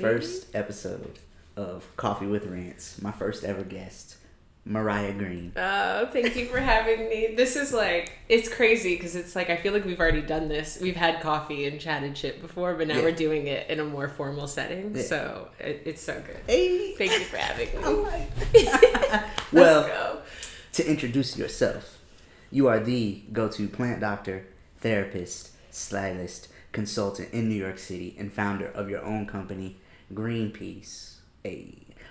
first episode of Coffee with Rance. My first ever guest, Maryah Greene. Oh, thank you for having me. This is like, it's crazy because it's like, I feel like we've already done this. We've had coffee and chatted shit before, but now we're doing it in a more formal setting. Yeah. So it's so good. Hey. Thank you for having me. Well, Let's go. To introduce yourself, you are the go-to plant doctor, therapist, stylist, consultant in New York City, and founder of your own company, Greene Piece,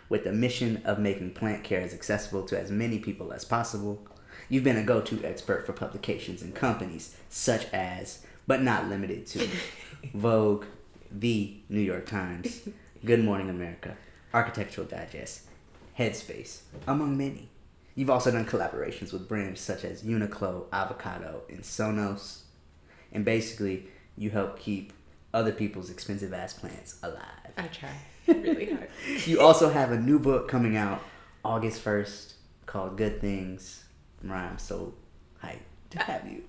with the mission of making plant care as accessible to as many people as possible. You've been a go-to expert for publications and companies such as, but not limited to, Vogue, The New York Times, Good Morning America, Architectural Digest, Headspace, among many. You've also done collaborations with brands such as Uniqlo, Avocado, and Sonos. And basically, you help keep other people's expensive-ass plants alive. I try really hard. You also have a new book coming out August 1st called Good Things. Maryah, I'm so hyped to have you.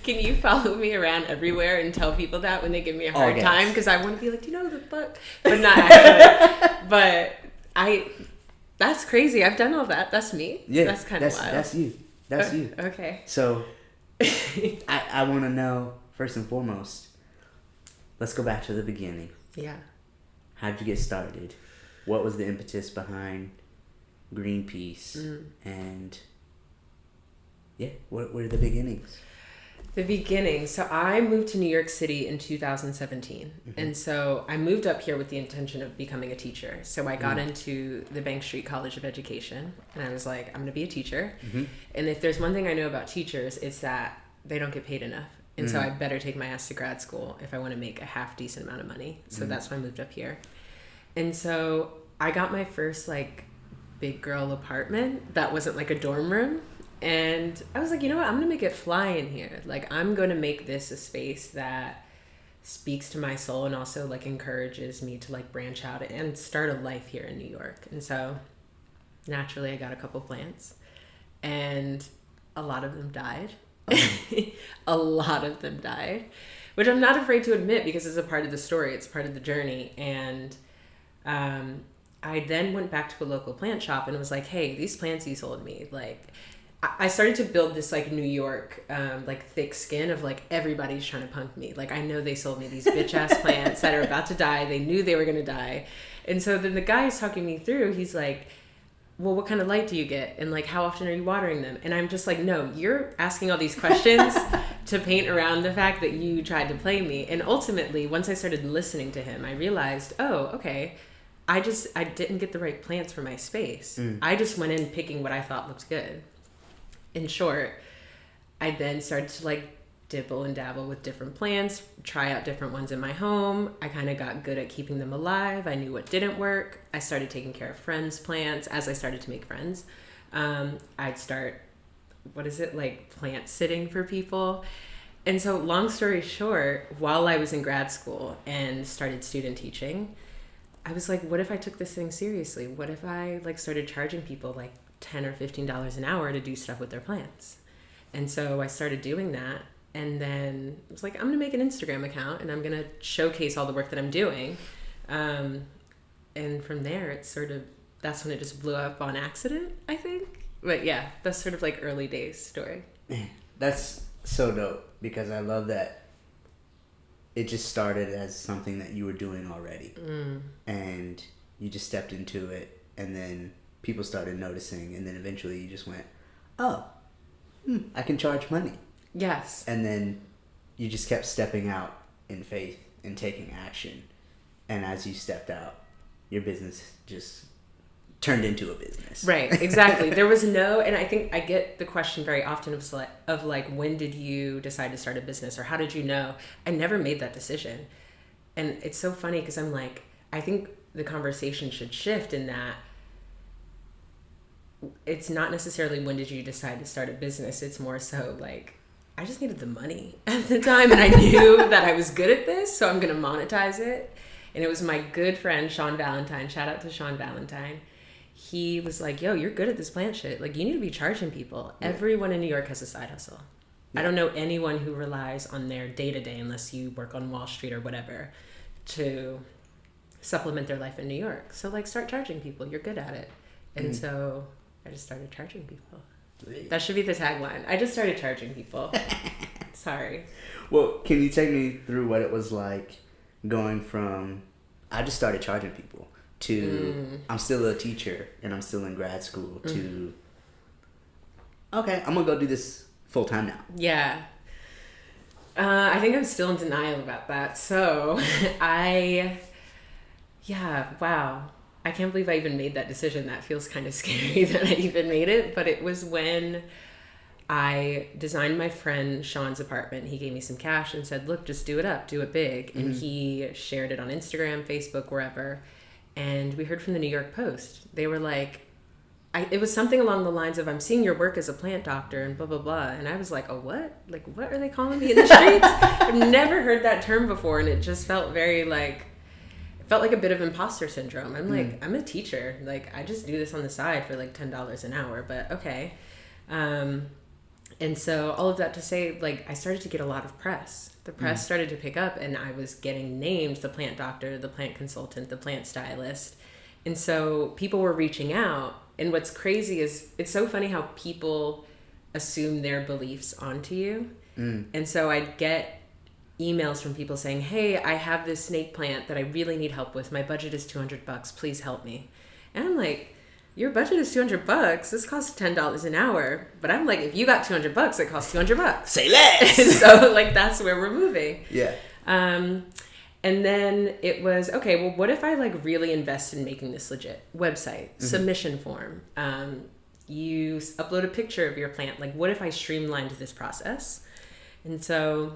Can you follow me around everywhere and tell people that when they give me a hard time? Because I want to be like, you know the fuck? But not actually. But that's crazy. I've done all that. That's me. Yeah. That's kind of wild. That's you. That's you. Okay. So, I want to know, first and foremost, let's go back to the beginning. Yeah. How'd you get started? What was the impetus behind Greene Piece? And, what were the beginnings? The beginning. So I moved to New York City in 2017. Mm-hmm. And so I moved up here with the intention of becoming a teacher. So I got into the Bank Street College of Education. And I was like, I'm going to be a teacher. Mm-hmm. And if there's one thing I know about teachers, it's that they don't get paid enough. And so I better take my ass to grad school if I want to make a half decent amount of money. So that's why I moved up here. And so I got my first like big girl apartment that wasn't like a dorm room. And I was like, you know what? I'm going to make it fly in here. Like, I'm going to make this a space that speaks to my soul and also like encourages me to like branch out and start a life here in New York. And so naturally I got a couple plants and a lot of them died. A lot of them died, which I'm not afraid to admit because it's a part of the story. It's part of the journey. And I then went back to a local plant shop and was like, hey, these plants you sold me, like, I started to build this like New York, like thick skin of like everybody's trying to punk me. Like I know they sold me these bitch ass plants that are about to die. They knew they were going to die. And so then the guy is talking me through, he's like, well, what kind of light do you get? And like, how often are you watering them? And I'm just like, no, you're asking all these questions to paint around the fact that you tried to play me. And ultimately, once I started listening to him, I realized, oh, okay, I didn't get the right plants for my space. I just went in picking what I thought looked good. In short, I then started to like dibble and dabble with different plants, try out different ones in my home. I kind of got good at keeping them alive. I knew what didn't work. I started taking care of friends' plants as I started to make friends. I'd start, plant sitting for people. And so long story short, while I was in grad school and started student teaching, I was like, what if I took this thing seriously? What if I like started charging people like $10 or $15 an hour to do stuff with their plants? And so I started doing that. And then I was like, I'm going to make an Instagram account and I'm going to showcase all the work that I'm doing. And from there, that's when it just blew up on accident, I think. But yeah, that's sort of like early days story. Man, that's so dope because I love that it just started as something that you were doing already. And you just stepped into it and then people started noticing, and then eventually you just went, oh, I can charge money. Yes. And then you just kept stepping out in faith and taking action. And as you stepped out, your business just turned into a business. Right, exactly. There was and I think I get the question very often of like, when did you decide to start a business or how did you know? I never made that decision. And it's so funny because I'm like, I think the conversation should shift in that it's not necessarily when did you decide to start a business. It's more so like, I just needed the money at the time and I knew that I was good at this, so I'm going to monetize it. And it was my good friend, Sean Valentine. Shout out to Sean Valentine. He was like, yo, you're good at this plant shit. Like, you need to be charging people. Yeah. Everyone in New York has a side hustle. Yeah. I don't know anyone who relies on their day-to-day, unless you work on Wall Street or whatever, to supplement their life in New York. So like start charging people. You're good at it. And so I just started charging people. That should be the tagline. I just started charging people. Sorry. Well, can you take me through what it was like going from I just started charging people to I'm still a teacher and I'm still in grad school to okay, I'm gonna go do this full time now. Yeah. I think I'm still in denial about that. So wow. I can't believe I even made that decision. That feels kind of scary that I even made it. But it was when I designed my friend Sean's apartment. He gave me some cash and said, look, just do it up, do it big. And he shared it on Instagram, Facebook, wherever. And we heard from the New York Post. They were like, it was something along the lines of, I'm seeing your work as a plant doctor and blah, blah, blah. And I was like, oh, what? Like, what are they calling me in the streets? I've never heard that term before. And it just felt very like, it felt like a bit of imposter syndrome. I'm like, I'm a teacher. Like, I just do this on the side for like $10 an hour, but okay. And so all of that to say, like, I started to get a lot of press. The press started to pick up, and I was getting named the plant doctor, the plant consultant, the plant stylist. And so people were reaching out. And what's crazy is it's so funny how people assume their beliefs onto you. And so I'd get emails from people saying, hey, I have this snake plant that I really need help with. My budget is $200. Please help me. And I'm like, your budget is $200. This costs $10 an hour. But I'm like, if you got $200, it costs $200. Say less. So like, that's where we're moving. Yeah. And then it was, okay, well, what if I like really invest in making this legit? Website, submission form. You upload a picture of your plant. Like, what if I streamlined this process? And so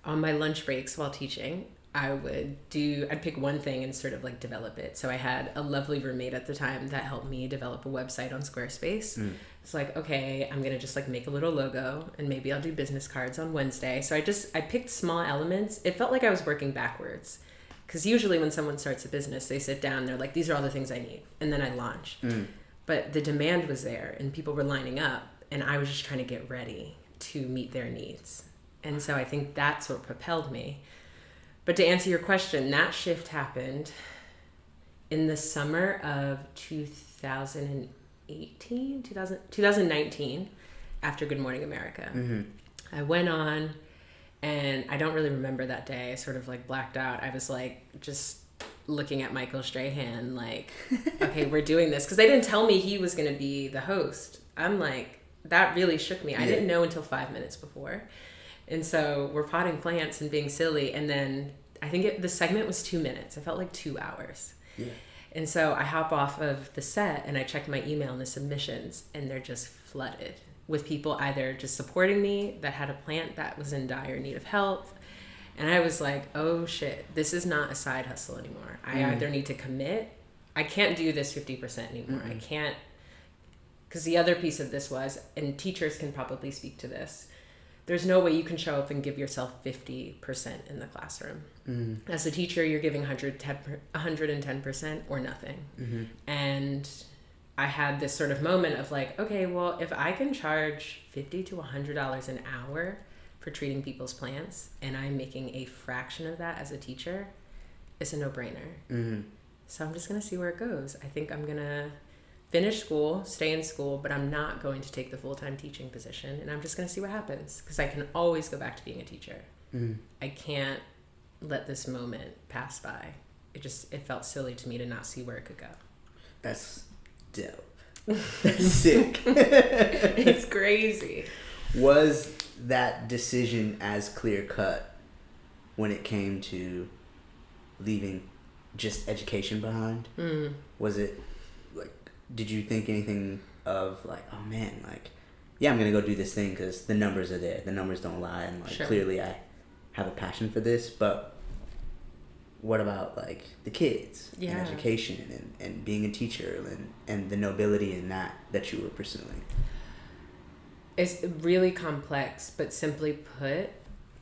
on my lunch breaks while teaching, I'd pick one thing and sort of like develop it. So I had a lovely roommate at the time that helped me develop a website on Squarespace. It's like, okay, I'm going to just like make a little logo and maybe I'll do business cards on Wednesday. So I picked small elements. It felt like I was working backwards because usually when someone starts a business, they sit down, they're like, these are all the things I need. And then I launch. But the demand was there and people were lining up and I was just trying to get ready to meet their needs. And so I think that's what propelled me. But to answer your question, that shift happened in the summer of 2019, after Good Morning America. I went on, and I don't really remember that day. I sort of like blacked out. I was like just looking at Michael Strahan like, okay, we're doing this. Because they didn't tell me he was going to be the host. I'm like, that really shook me. I didn't know until 5 minutes before. And so we're potting plants and being silly. And then I think the segment was 2 minutes. I felt like 2 hours. Yeah. And so I hop off of the set and I check my email and the submissions and they're just flooded with people either just supporting me that had a plant that was in dire need of help. And I was like, oh shit, this is not a side hustle anymore. I either need to commit. I can't do this 50% anymore. I can't. Because the other piece of this was, and teachers can probably speak to this, there's no way you can show up and give yourself 50% in the classroom. As a teacher, you're giving 110% or nothing. And I had this sort of moment of like, okay, well, if I can charge $50 to $100 an hour for treating people's plants and I'm making a fraction of that as a teacher, it's a no-brainer. So I'm just going to see where it goes. I think I'm going to finish school, stay in school, but I'm not going to take the full-time teaching position, and I'm just going to see what happens because I can always go back to being a teacher. I can't let this moment pass by. It felt silly to me to not see where it could go. That's dope. That's sick. It's crazy. Was that decision as clear-cut when it came to leaving just education behind? Was it like, did you think anything of like, oh man, like, yeah, I'm gonna go do this thing because the numbers are there, the numbers don't lie, and like clearly I have a passion for this, but what about like the kids and education and being a teacher and the nobility in that you were pursuing? It's really complex, but simply put,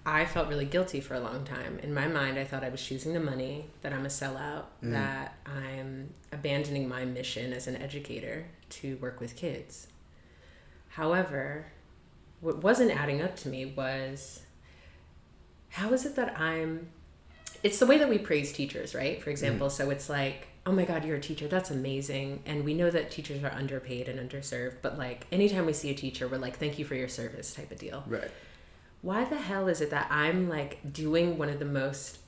I felt really guilty for a long time. In my mind, I thought I was choosing the money, that I'm a sellout, that I'm abandoning my mission as an educator to work with kids. However, what wasn't adding up to me was, how is it that I'm it's the way that we praise teachers, right? For example, so it's like, oh my God, you're a teacher. That's amazing. And we know that teachers are underpaid and underserved. But like anytime we see a teacher, we're like, thank you for your service type of deal. Right. Why the hell is it that I'm like doing one of the most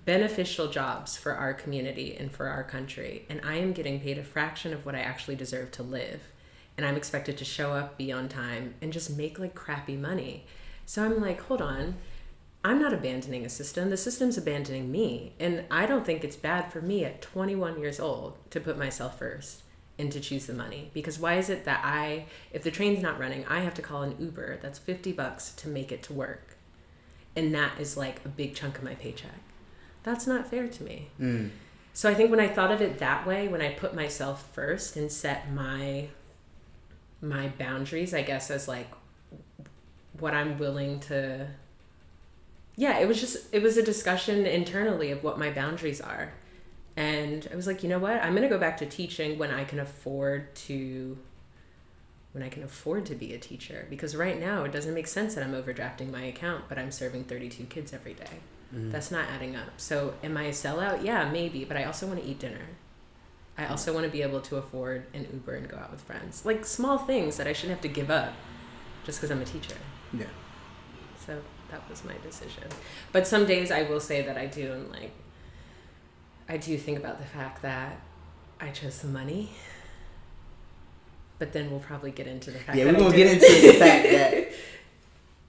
beneficial jobs for our community and for our country, and I am getting paid a fraction of what I actually deserve to live, and I'm expected to show up, be on time, and just make like crappy money? So I'm like, hold on, I'm not abandoning a system. The system's abandoning me. And I don't think it's bad for me at 21 years old to put myself first and to choose the money. Because why is it that if the train's not running, I have to call an Uber that's $50 to make it to work? And that is like a big chunk of my paycheck. That's not fair to me. So I think when I thought of it that way, when I put myself first and set my boundaries, I guess, as like what I'm willing to... Yeah, it was a discussion internally of what my boundaries are. And I was like, you know what? I'm going to go back to teaching when I can afford to be a teacher. Because right now it doesn't make sense that I'm overdrafting my account, but I'm serving 32 kids every day. That's not adding up. So am I a sellout? Yeah, maybe. But I also want to eat dinner. I also want to be able to afford an Uber and go out with friends. Like small things that I shouldn't have to give up just because I'm a teacher. Yeah. So that was my decision. But some days I will say that I do, and like I do think about the fact that I chose the money. But then we'll probably get into the fact that we're going to get into the fact that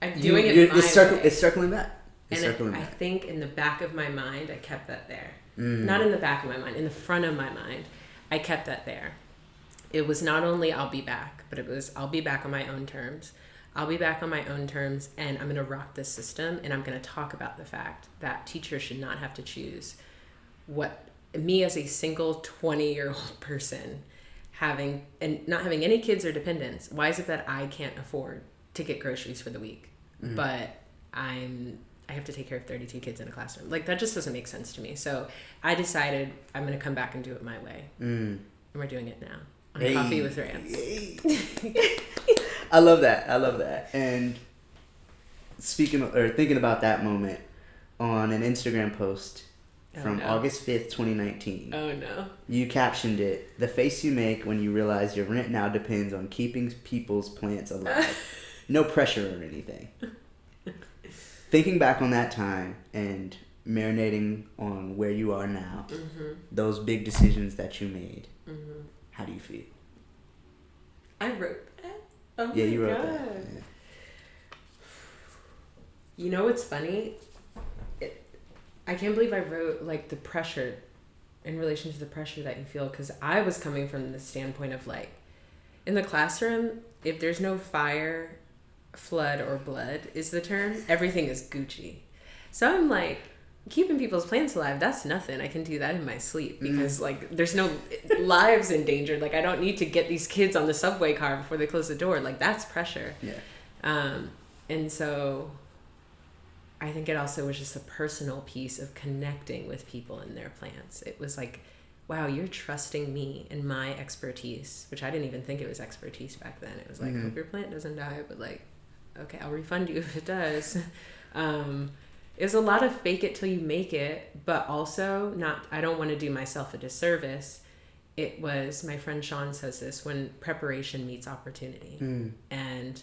I'm doing it my way. It's circling back. I think in the back of my mind, I kept that there. Not in the back of my mind, in the front of my mind, I kept that there. It was not only I'll be back, but it was I'll be back on my own terms. I'll be back on my own terms, and I'm going to rock this system, and I'm going to talk about the fact that teachers should not have to choose what me as a single 20-year-old person not having any kids or dependents. Why is it that I can't afford to get groceries for the week, but I have to take care of 32 kids in a classroom? Like, that just doesn't make sense to me. So I decided I'm going to come back and do it my way. And we're doing it now on Coffee with Rance. I love that. And thinking about that moment on an Instagram post from August 5th, 2019. Oh no. You captioned it, "The face you make when you realize your rent now depends on keeping people's plants alive. No pressure or anything." Thinking back on that time and marinating on where you are now, those big decisions that you made, how do you feel? I wrote that? Oh yeah, my you wrote God. that. Yeah. You know what's funny? I can't believe I wrote like the pressure in relation to the pressure that you feel, because I was coming from the standpoint of like, in the classroom, if there's no fire, flood, or blood is the term, everything is Gucci. So I'm like, keeping people's plants alive, that's nothing. I can do that in my sleep, because like there's no lives endangered. Like I don't need to get these kids on the subway car before they close the door. Like that's pressure. Yeah. And so I think it also was just a personal piece of connecting with people and their plants. It was like, wow, you're trusting me and my expertise, which I didn't even think it was expertise back then. It was like, hope your plant doesn't die, but like, okay, I'll refund you if it does. It was a lot of fake it till you make it, but also I don't want to do myself a disservice. It was, my friend Sean says this, when preparation meets opportunity. And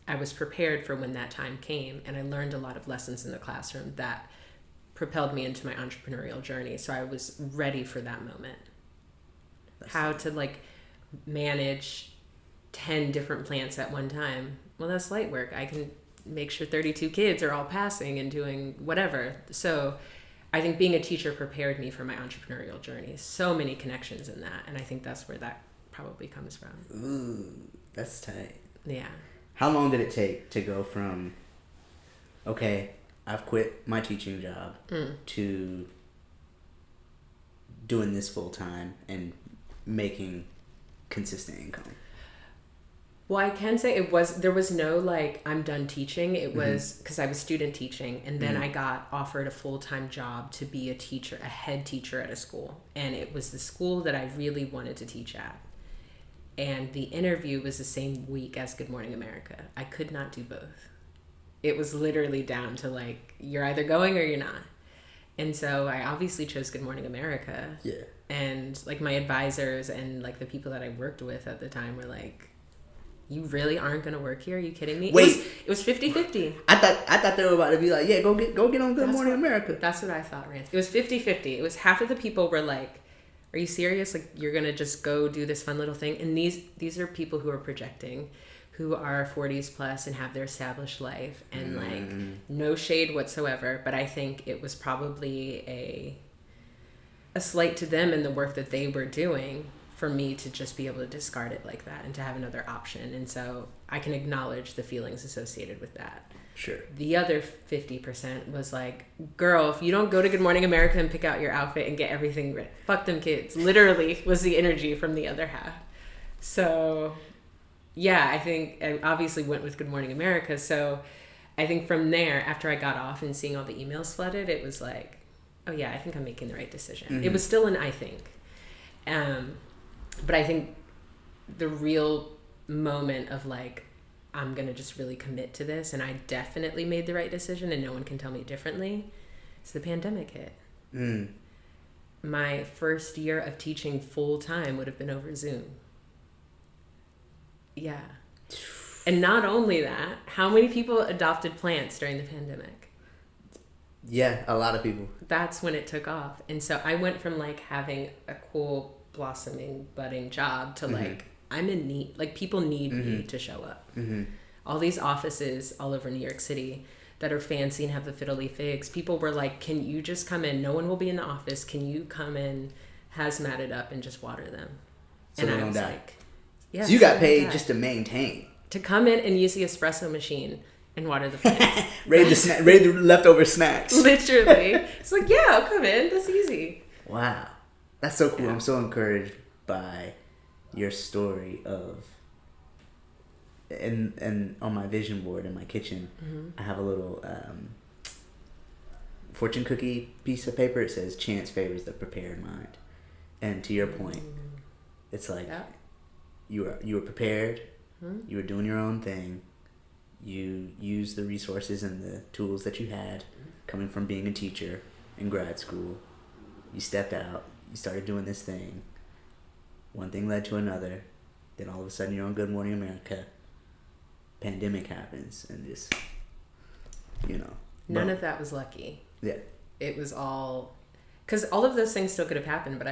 I was prepared for when that time came, and I learned a lot of lessons in the classroom that propelled me into my entrepreneurial journey. So I was ready for that moment. How to like manage 10 different plants at one time. Well, that's light work. I can make sure 32 kids are all passing and doing whatever. So I think being a teacher prepared me for my entrepreneurial journey. So many connections in that. And I think that's where that probably comes from. Ooh, that's tight. Yeah. How long did it take to go from, okay, I've quit my teaching job, to doing this full time and making consistent income? Well, I can say there was no like, I'm done teaching. It was because I was student teaching, and then I got offered a full-time job to be a teacher, a head teacher at a school. And it was the school that I really wanted to teach at. And the interview was the same week as Good Morning America. I could not do both. it was literally down to like, you're either going or you're not. And so I obviously chose Good Morning America. Yeah. And like my advisors and like the people that I worked with at the time were like, you really aren't going to work here? Are you kidding me? Wait. It was 50-50. I thought they were about to be like, yeah, go get on Good Morning America. That's what I thought, Rance. It was 50-50. It was half of the people were like, are you serious? Like, you're going to just go do this fun little thing? And these are people who are projecting, who are 40s plus and have their established life, and like no shade whatsoever. But I think it was probably a slight to them in the work that they were doing for me to just be able to discard it like that and to have another option. And so I can acknowledge the feelings associated with that. Sure. The other 50% was like, girl, if you don't go to Good Morning America and pick out your outfit and get everything ready, fuck them kids. Literally was the energy from the other half. So yeah, I think I obviously went with Good Morning America. So I think from there, after I got off and seeing all the emails flooded, it was like, oh yeah, I think I'm making the right decision. Mm-hmm. It was still an I think. But I think the real moment of like, I'm going to just really commit to this, and I definitely made the right decision and no one can tell me differently, is the pandemic hit. My first year of teaching full time would have been over Zoom. Yeah. And not only that, how many people adopted plants during the pandemic? Yeah, a lot of people. That's when it took off. And so I went from like having a cool blossoming budding job to like, I'm in need, like people need me to show up. All these offices all over New York City that are fancy and have the fiddly figs, people were like, can you just come in? No one will be in the office. Can you come in, hazmat it up and just water them? So and they I don't was die. like, yeah. So you got paid just to maintain. To come in and use the espresso machine and water the plants. raid the leftover snacks. Literally. It's like, yeah, I'll come in. That's easy. Wow. That's so cool. Yeah. I'm so encouraged by your story of, and on my vision board in my kitchen, I have a little fortune cookie piece of paper. It says, chance favors the prepared mind. And to your point, it's like, you were prepared, you were doing your own thing, you used the resources and the tools that you had coming from being a teacher in grad school. You stepped out, you started doing this thing. One thing led to another. Then all of a sudden you're on Good Morning America. Pandemic happens and just, None of that was lucky. Yeah. It was all, because all of those things still could have happened, but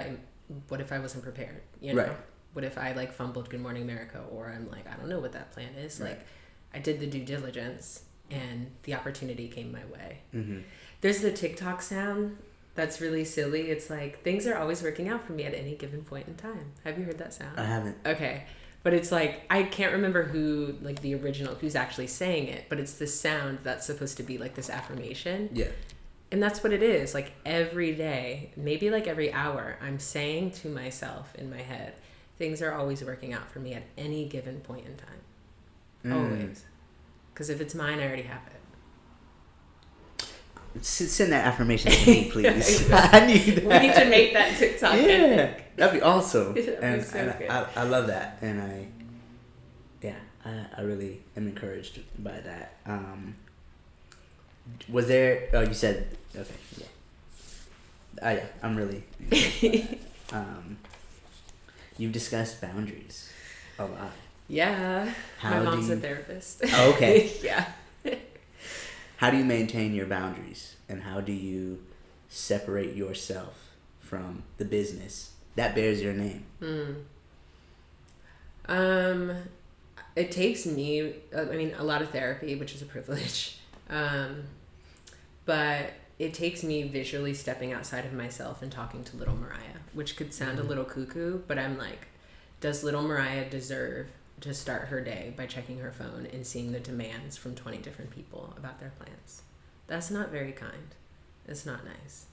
what if I wasn't prepared? Right. What if I like fumbled Good Morning America, or I'm like, I don't know what that plan is. Right. Like, I did the due diligence and the opportunity came my way. Mm-hmm. There's the TikTok sound that's really silly. It's like, things are always working out for me at any given point in time. Have you heard that sound? I haven't. Okay. But it's like, I can't remember who, like the original, who's actually saying it, but it's this sound that's supposed to be like this affirmation. Yeah. And that's what it is. Like every day, maybe like every hour, I'm saying to myself in my head, things are always working out for me at any given point in time. Always. Because if it's mine, I already have it. Send that affirmation to me, please. I need that. We need to make that TikTok. Yeah, that'd be awesome. That'd be and so and good. I love that, and I really am encouraged by that. Was there? Oh, you said okay. Yeah. I'm really encouraged by that. You've discussed boundaries a lot. Yeah. How My mom's do a you- therapist. Oh, okay. Yeah. How do you maintain your boundaries, and how do you separate yourself from the business that bears your name? It takes me, a lot of therapy, which is a privilege. But it takes me visually stepping outside of myself and talking to little Maryah, which could sound a little cuckoo, but I'm like, does little Maryah deserve to start her day by checking her phone and seeing the demands from 20 different people about their plans? That's not very kind. It's not nice.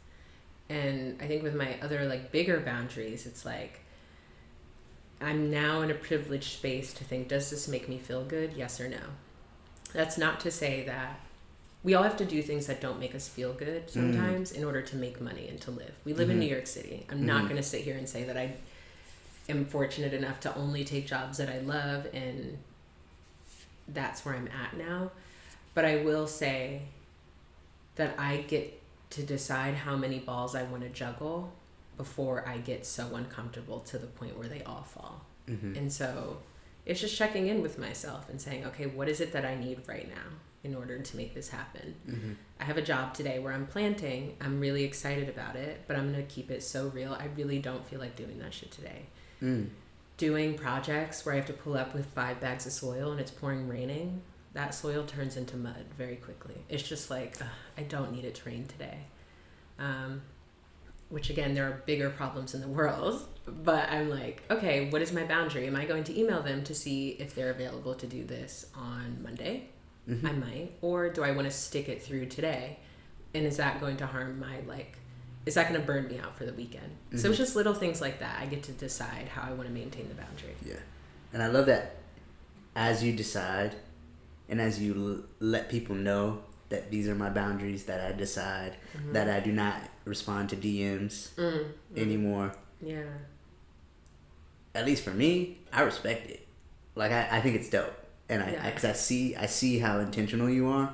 And I think with my other like bigger boundaries, it's like, I'm now in a privileged space to think, does this make me feel good? Yes or no? That's not to say that we all have to do things that don't make us feel good sometimes in order to make money and to live. We live in New York City. I'm not going to sit here and say that I am fortunate enough to only take jobs that I love and that's where I'm at now. But I will say that I get to decide how many balls I want to juggle before I get so uncomfortable to the point where they all fall. Mm-hmm. And so it's just checking in with myself and saying, okay, what is it that I need right now in order to make this happen? Mm-hmm. I have a job today where I'm planting. I'm really excited about it, but I'm going to keep it so real. I really don't feel like doing that shit today. Doing projects where I have to pull up with 5 bags of soil and it's raining, that soil turns into mud very quickly. It's just like, I don't need it to rain today. Which again, there are bigger problems in the world, but I'm like, okay, what is my boundary? Am I going to email them to see if they're available to do this on Monday? Mm-hmm. I might. Or do I want to stick it through today? And is that going to harm my, is that going to burn me out for the weekend? Mm-hmm. So it's just little things like that. I get to decide how I want to maintain the boundary. Yeah. And I love that as you decide and as you let people know that these are my boundaries, that I decide, that I do not respond to DMs anymore. Yeah. At least for me, I respect it. Like, I think it's dope. And because I see how intentional you are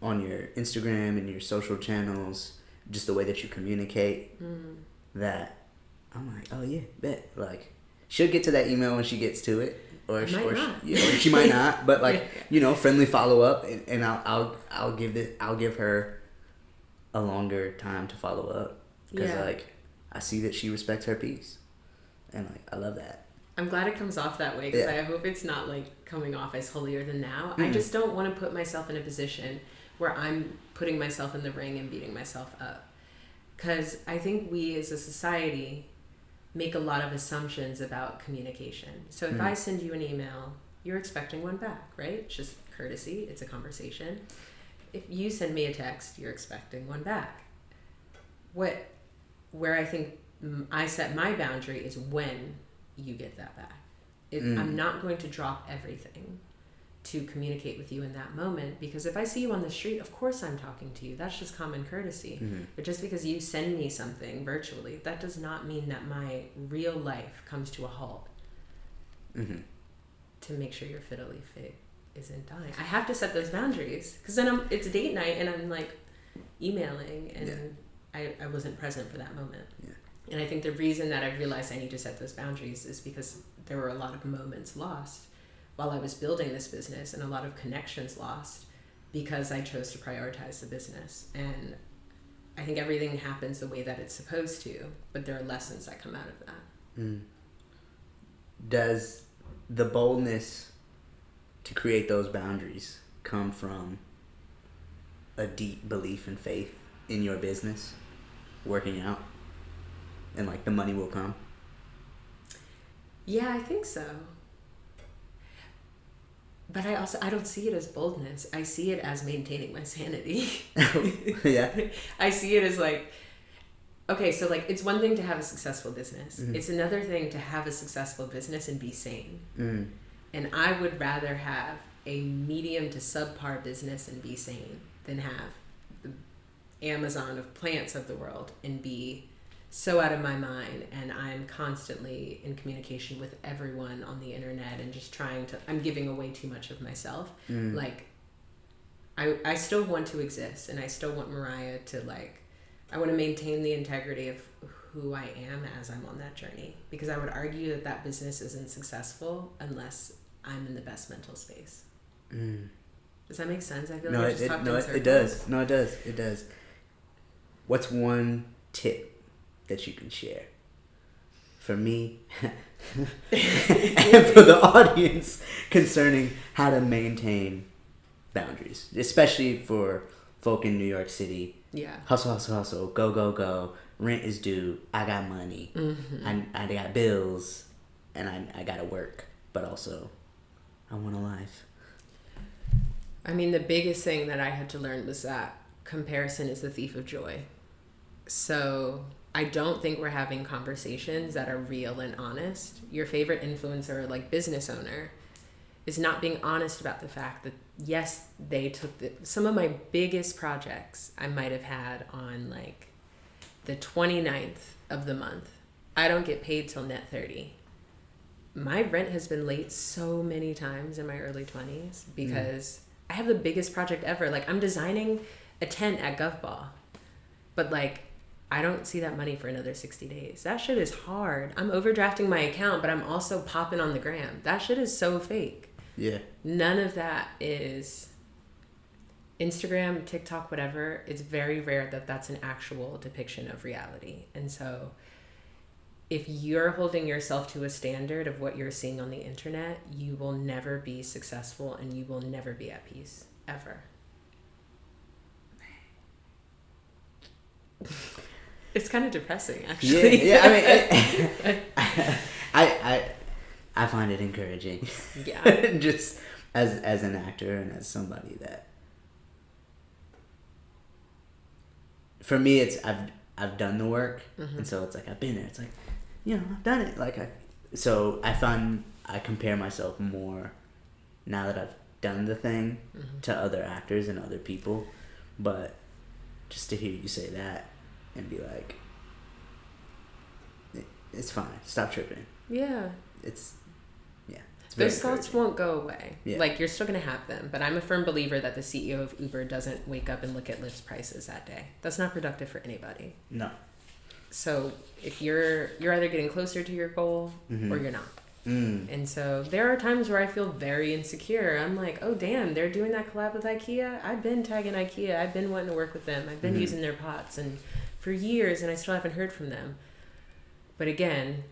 on your Instagram and your social channels, just the way that you communicate, that I'm like, oh yeah, bet. Like, she'll get to that email when she gets to it. Or she might not, but friendly follow up, and I'll give her a longer time to follow up because I see that she respects her peace, and I love that. I'm glad it comes off that way because I hope it's not coming off as holier than thou. I just don't want to put myself in a position where I'm putting myself in the ring and beating myself up, because I think we as a society make a lot of assumptions about communication. So if I send you an email, you're expecting one back, right? It's just courtesy. It's a conversation. If you send me a text, you're expecting one back. Where I think I set my boundary is when you get that back. I'm not going to drop everything to communicate with you in that moment, because if I see you on the street, of course I'm talking to you. That's just common courtesy. But just because you send me something virtually, that does not mean that my real life comes to a halt to make sure your fiddly fig isn't dying. I have to set those boundaries, because then it's date night and I'm emailing and I wasn't present for that moment. And I think the reason that I realized I need to set those boundaries is because there were a lot of moments lost while I was building this business, and a lot of connections lost because I chose to prioritize the business. And I think everything happens the way that it's supposed to, but there are lessons that come out of that. Does the boldness to create those boundaries come from a deep belief and faith in your business working out, and the money will come? Yeah, I think so. But I don't see it as boldness. I see it as maintaining my sanity. Yeah. I see it as okay, so it's one thing to have a successful business. It's another thing to have a successful business and be sane. And I would rather have a medium to subpar business and be sane than have the Amazon of plants of the world and be so out of my mind, and I'm constantly in communication with everyone on the internet and just I'm giving away too much of myself. I still want to exist, and I still want Maryah to I want to maintain the integrity of who I am as I'm on that journey, because I would argue that business isn't successful unless I'm in the best mental space. Does that make sense? I feel like I just talked in circles. It does. No, it does. It does. What's one tip that you can share for me and for the audience concerning how to maintain boundaries, especially for folk in New York City? Yeah. Hustle, hustle, hustle. Go, go, go. Rent is due. I got money. I got bills, and I gotta work, but also I want a life. I mean, the biggest thing that I had to learn was that comparison is the thief of joy. So I don't think we're having conversations that are real and honest. Your favorite influencer, business owner, is not being honest about the fact that, yes, they took some of my biggest projects I might have had on the 29th of the month. I don't get paid till net 30. My rent has been late so many times in my early 20s because I have the biggest project ever. Like, I'm designing a tent at Gov Ball, but like, I don't see that money for another 60 days. That shit is hard. I'm overdrafting my account, but I'm also popping on the gram. That shit is so fake. Yeah. None of that is Instagram, TikTok, whatever. It's very rare that that's an actual depiction of reality. And so if you're holding yourself to a standard of what you're seeing on the internet, you will never be successful and you will never be at peace, ever. It's kind of depressing, actually. Yeah. I mean, I find it encouraging. Yeah. Just as an actor and as somebody that, for me, it's I've done the work, and so it's like I've been there. It's like, I've done it. Like so I find I compare myself more now that I've done the thing to other actors and other people, but just to hear you say that and be like, it's fine. Stop tripping. Yeah. It's those thoughts won't go away. Yeah. Like, you're still going to have them. But I'm a firm believer that the CEO of Uber doesn't wake up and look at Lyft's prices that day. That's not productive for anybody. No. So if you're either getting closer to your goal or you're not. And so there are times where I feel very insecure. I'm like, oh, damn, they're doing that collab with IKEA. I've been tagging IKEA. I've been wanting to work with them. I've been using their pots and for years, and I still haven't heard from them. But again,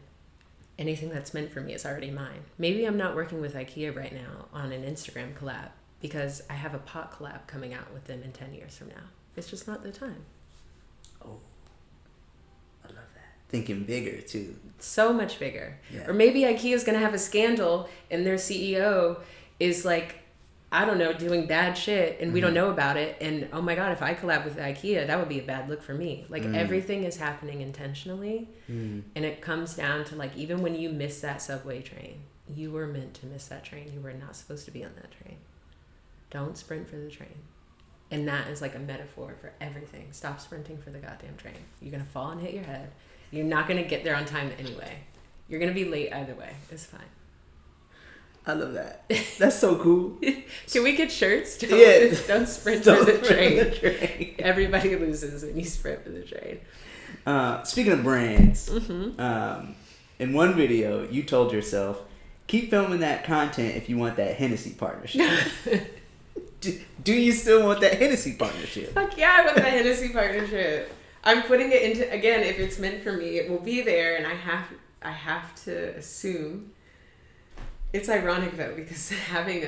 anything that's meant for me is already mine. Maybe I'm not working with IKEA right now on an Instagram collab because I have a pot collab coming out with them in 10 years from now. It's just not the time. Oh, I love that. Thinking bigger, too. So much bigger. Yeah. Or maybe IKEA's going to have a scandal and their CEO is like, I don't know, doing bad shit and we don't know about it. And oh my God, if I collab with IKEA, that would be a bad look for me. Like everything is happening intentionally. And it comes down to like, even when you miss that subway train, you were meant to miss that train. You were not supposed to be on that train. Don't sprint for the train. And that is like a metaphor for everything. Stop sprinting for the goddamn train. You're going to fall and hit your head. You're not going to get there on time anyway. You're going to be late either way. It's fine. I love that. That's so cool. Can we get shirts? Don't sprint for the train. Everybody loses when you sprint for the train. Speaking of brands, in one video, you told yourself, keep filming that content if you want that Hennessy partnership. Do you still want that Hennessy partnership? Fuck yeah, I want that Hennessy partnership. I'm putting it into, again, if it's meant for me, it will be there, and I have to assume. It's ironic though, because having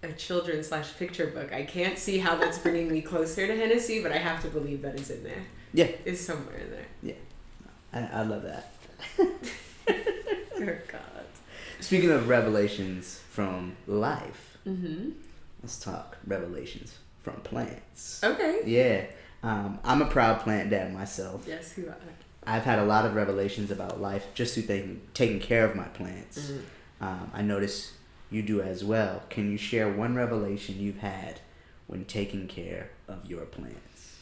a children / picture book, I can't see how that's bringing me closer to Hennessy, but I have to believe that it's in there. Yeah. It's somewhere in there. Yeah. I love that. Oh God. Speaking of revelations from life, let's talk revelations from plants. Okay. Yeah. I'm a proud plant dad myself. Yes, you are. I've had a lot of revelations about life just through taking care of my plants. I notice you do as well. Can you share one revelation you've had when taking care of your plants?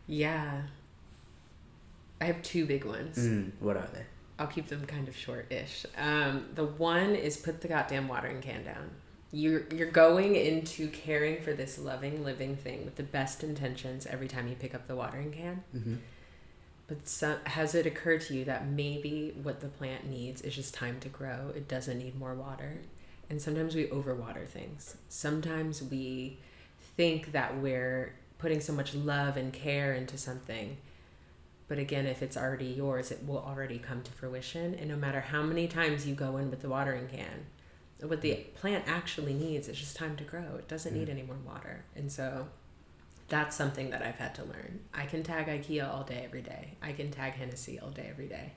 Yeah. I have two big ones. What are they? I'll keep them kind of short-ish. The one is put the goddamn watering can down. You're going into caring for this loving, living thing with the best intentions every time you pick up the watering can. But has it occurred to you that maybe what the plant needs is just time to grow? It doesn't need more water. And sometimes we overwater things. Sometimes we think that we're putting so much love and care into something. But again, if it's already yours, it will already come to fruition. And no matter how many times you go in with the watering can, what the plant actually needs is just time to grow. It doesn't need any more water. And so that's something that I've had to learn. I can tag IKEA all day, every day. I can tag Hennessy all day, every day.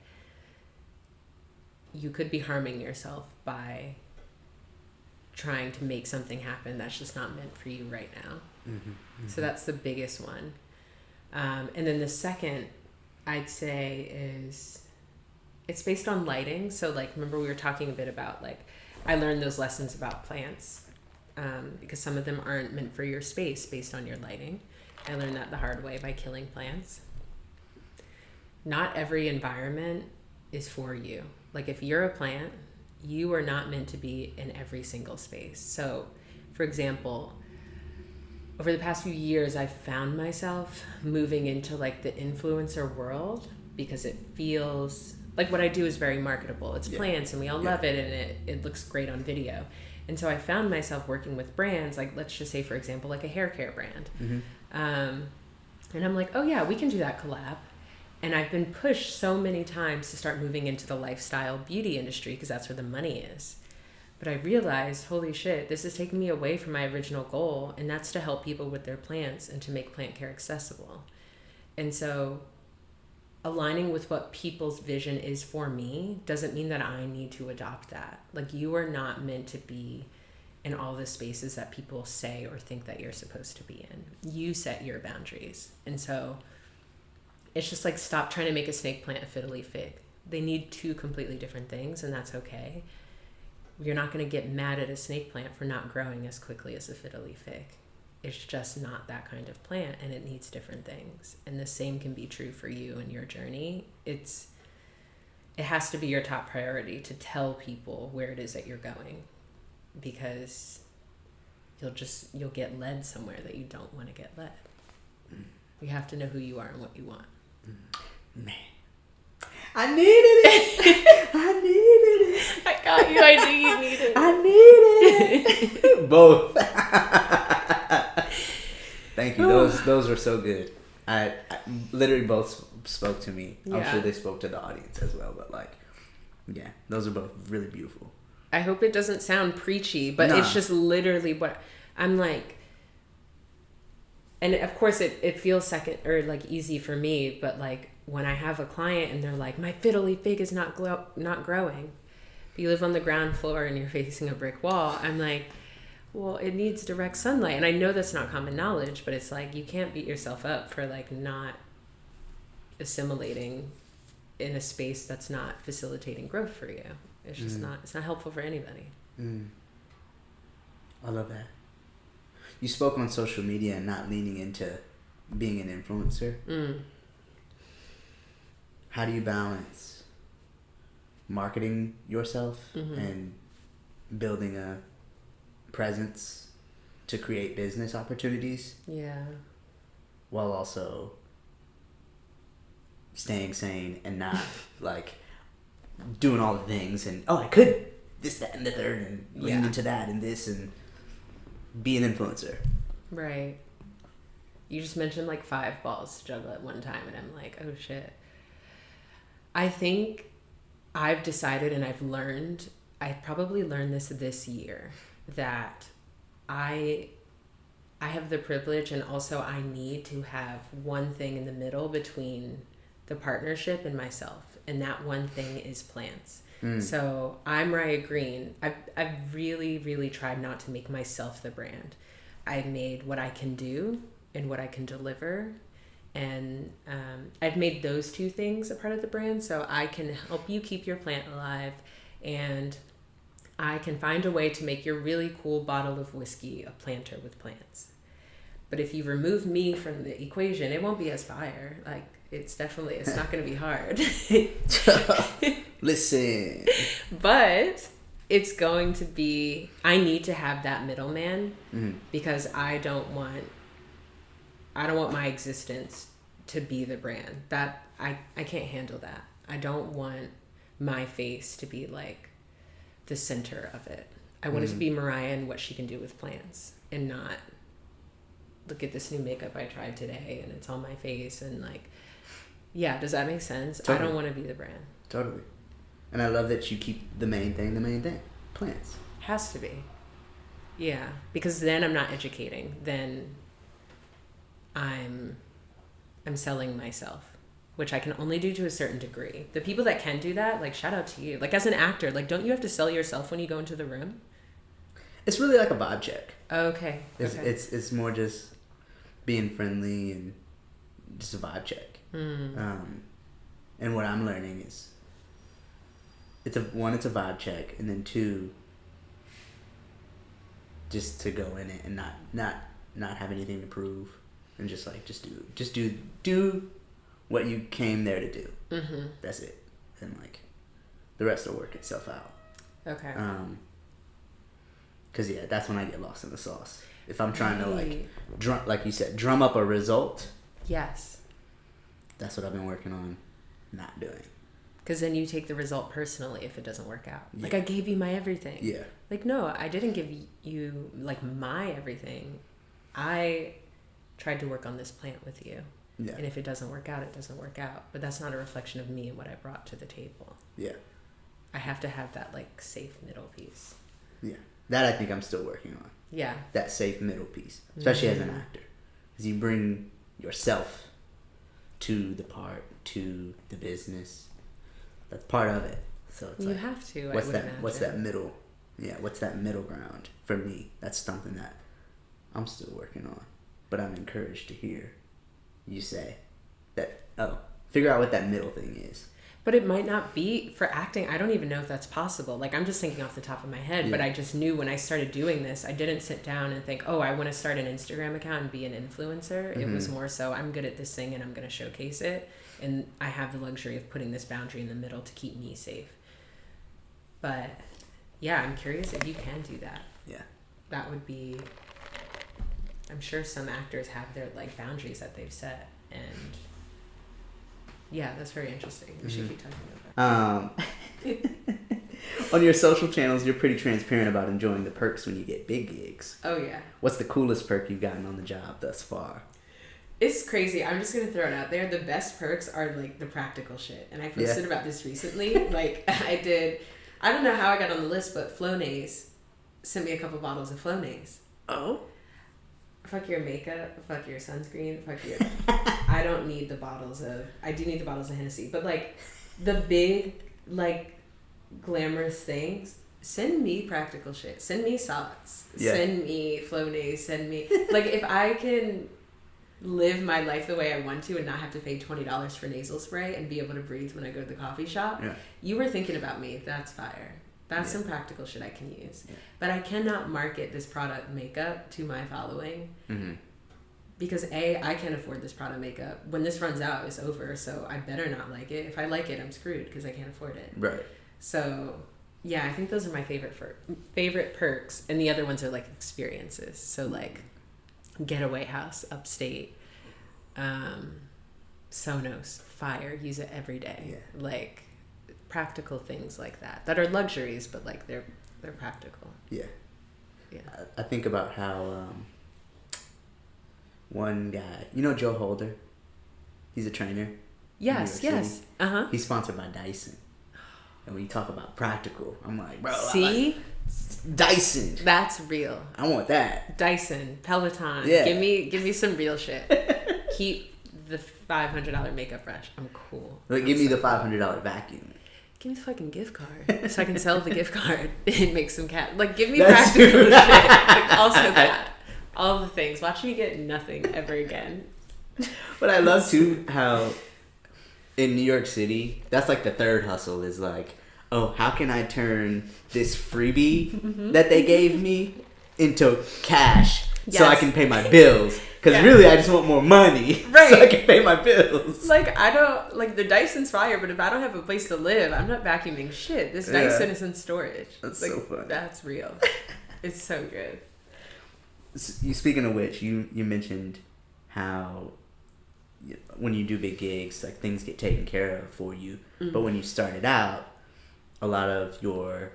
You could be harming yourself by trying to make something happen that's just not meant for you right now. So that's the biggest one. And then the second, I'd say, is it's based on lighting. So like, remember we were talking a bit about like, I learned those lessons about plants. Because some of them aren't meant for your space based on your lighting. I learned that the hard way by killing plants. Not every environment is for you. Like if you're a plant, you are not meant to be in every single space. So, for example, over the past few years, I've found myself moving into like the influencer world because it feels like what I do is very marketable. It's plants and we all love it, and it looks great on video. And so I found myself working with brands, like let's just say, for example, like a hair care brand. And I'm like, oh yeah, we can do that collab. And I've been pushed so many times to start moving into the lifestyle beauty industry because that's where the money is. But I realized, holy shit, this is taking me away from my original goal, and that's to help people with their plants and to make plant care accessible. And so aligning with what people's vision is for me doesn't mean that I need to adopt that. Like, you are not meant to be in all the spaces that people say or think that you're supposed to be in. You set your boundaries. And so it's just like, stop trying to make a snake plant a fiddly fig. They need two completely different things, and that's okay. You're not going to get mad at a snake plant for not growing as quickly as a fiddly fig. It's just not that kind of plant, and it needs different things. And the same can be true for you and your journey. It has to be your top priority to tell people where it is that you're going, because you'll get led somewhere that you don't want to get led. You have to know who you are and what you want. Man, I needed it. I needed it. I got you. I knew you needed it. I needed it. Both. Thank you. Those were so good. I literally both spoke to me. I'm sure they spoke to the audience as well. But like, yeah, those are both really beautiful. I hope it doesn't sound preachy, but it's just literally what I'm like. And of course it feels second or like easy for me, but like when I have a client and they're like, my fiddly fig is not growing, but you live on the ground floor and you're facing a brick wall, I'm like, well, it needs direct sunlight. And I know that's not common knowledge, but it's like, you can't beat yourself up for like not assimilating in a space that's not facilitating growth for you. It's just it's not helpful for anybody. I love that. You spoke on social media and not leaning into being an influencer. How do you balance marketing yourself and building a presence to create business opportunities? Yeah. While also staying sane and not like doing all the things and I could this, that, and the third, and lean into that and this and be an influencer. Right. You just mentioned like 5 balls to juggle at one time, and I'm like, oh shit. I think I've decided, and I probably learned this year, that I have the privilege, and also I need to have one thing in the middle between the partnership and myself, and that one thing is plants. So I'm Maryah Greene. I've really, really tried not to make myself the brand. I've made what I can do and what I can deliver. And I've made those two things a part of the brand. So I can help you keep your plant alive, and I can find a way to make your really cool bottle of whiskey a planter with plants. But if you remove me from the equation, it won't be as fire. Like, it's not going to be hard. Listen. But it's going to be, I need to have that middleman because I don't want my existence to be the brand. That I can't handle that. I don't want my face to be like the center of it. I want it to be Maryah and what she can do with plants, and not look at this new makeup I tried today and it's on my face, and like, yeah, does that make sense? Totally. I don't want to be the brand. Totally. And I love that you keep the main thing. Plants. Has to be. Yeah. Because then I'm not educating. Then I'm selling myself, which I can only do to a certain degree. The people that can do that, like, shout out to you. Like, as an actor, like, don't you have to sell yourself when you go into the room? It's really like a vibe check. Okay. It's more just being friendly and just a vibe check. And what I'm learning is it's a vibe check, and then 2, just to go in it and not have anything to prove, and just do what you came there to do. That's it, and like the rest will work itself out. Okay. Because that's when I get lost in the sauce. If I'm trying to Right. like you said, drum up a result, Yes. that's what I've been working on not doing. Because then you take the result personally if it doesn't work out. Yeah. Like, I gave you my everything. Yeah. Like, no, I didn't give you, like, my everything. I tried to work on this plant with you. Yeah. And if it doesn't work out, it doesn't work out. But that's not a reflection of me and what I brought to the table. Yeah. I have to have that, like, safe middle piece. Yeah. That I think I'm still working on. Yeah. That safe middle piece, especially as an actor. Because you bring yourself to the part, to the business. That's part of it. So it's You like, have to, what's I would that? imagine. What's that middle? Yeah, what's that middle ground for me? That's something that I'm still working on. But I'm encouraged to hear you say that. Oh, figure out what that middle thing is. But it might not be for acting. I don't even know if that's possible. Like, I'm just thinking off the top of my head, but Yeah. I just knew when I started doing this, I didn't sit down and think, oh, I want to start an Instagram account and be an influencer. It was more so, I'm good at this thing and I'm going to showcase it. And I have the luxury of putting this boundary in the middle to keep me safe. But yeah, I'm curious if you can do that. Yeah. That would be, I'm sure some actors have their, like, boundaries that they've set. And yeah, that's very interesting. We should keep talking about that. On your social channels, you're pretty transparent about enjoying the perks when you get big gigs. Oh, yeah. What's the coolest perk you've gotten on the job thus far? It's crazy. I'm just going to throw it out there. The best perks are, like, the practical shit. And I posted about this recently. Like, I don't know how I got on the list, but Flonase sent me a couple bottles of Flonase. Oh? Fuck your makeup, fuck your sunscreen, fuck your... I don't need the bottles of... I do need the bottles of Hennessy. But, like, the big, like, glamorous things, send me practical shit. Send me socks. Yeah. Send me Flonase. Send me... Like, if I can live my life the way I want to and not have to pay $20 for nasal spray and be able to breathe when I go to the coffee shop, you were thinking about me. That's fire. That's some practical shit I can use. Yeah. But I cannot market this product makeup to my following because I can't afford this product makeup. When this runs out, it's over, so I better not like it. If I like it, I'm screwed because I can't afford it. Right. So, yeah, I think those are my favorite perks. And the other ones are, like, experiences. So, like, getaway house, upstate, Sonos, fire, use it every day. Yeah. Like, practical things like that are luxuries, but, like, they're practical. Yeah. I think about how one guy, you know Joe Holder, he's a trainer. Yes. He's sponsored by Dyson, and when you talk about practical, I'm like, bro, see, Dyson, that's real. I want that. Dyson, Peloton, yeah. give me some real shit. Keep the $500 makeup brush. I'm cool. Like, give me the $500 vacuum. Give me the fucking gift card so I can sell the gift card and make some cash. Like, give me practical shit. Like, also that. All the things. Watch me get nothing ever again. But I love, too, how in New York City, that's like the third hustle is like, oh, how can I turn this freebie that they gave me into cash so I can pay my bills? Because really, I just want more money so I can pay my bills. Like, I don't... Like, the Dyson's fire, but if I don't have a place to live, I'm not vacuuming shit. This Dyson is in storage. That's like, so funny. That's real. It's so good. Speaking of which, you mentioned how when you do big gigs, like, things get taken care of for you. But when you started out, a lot of your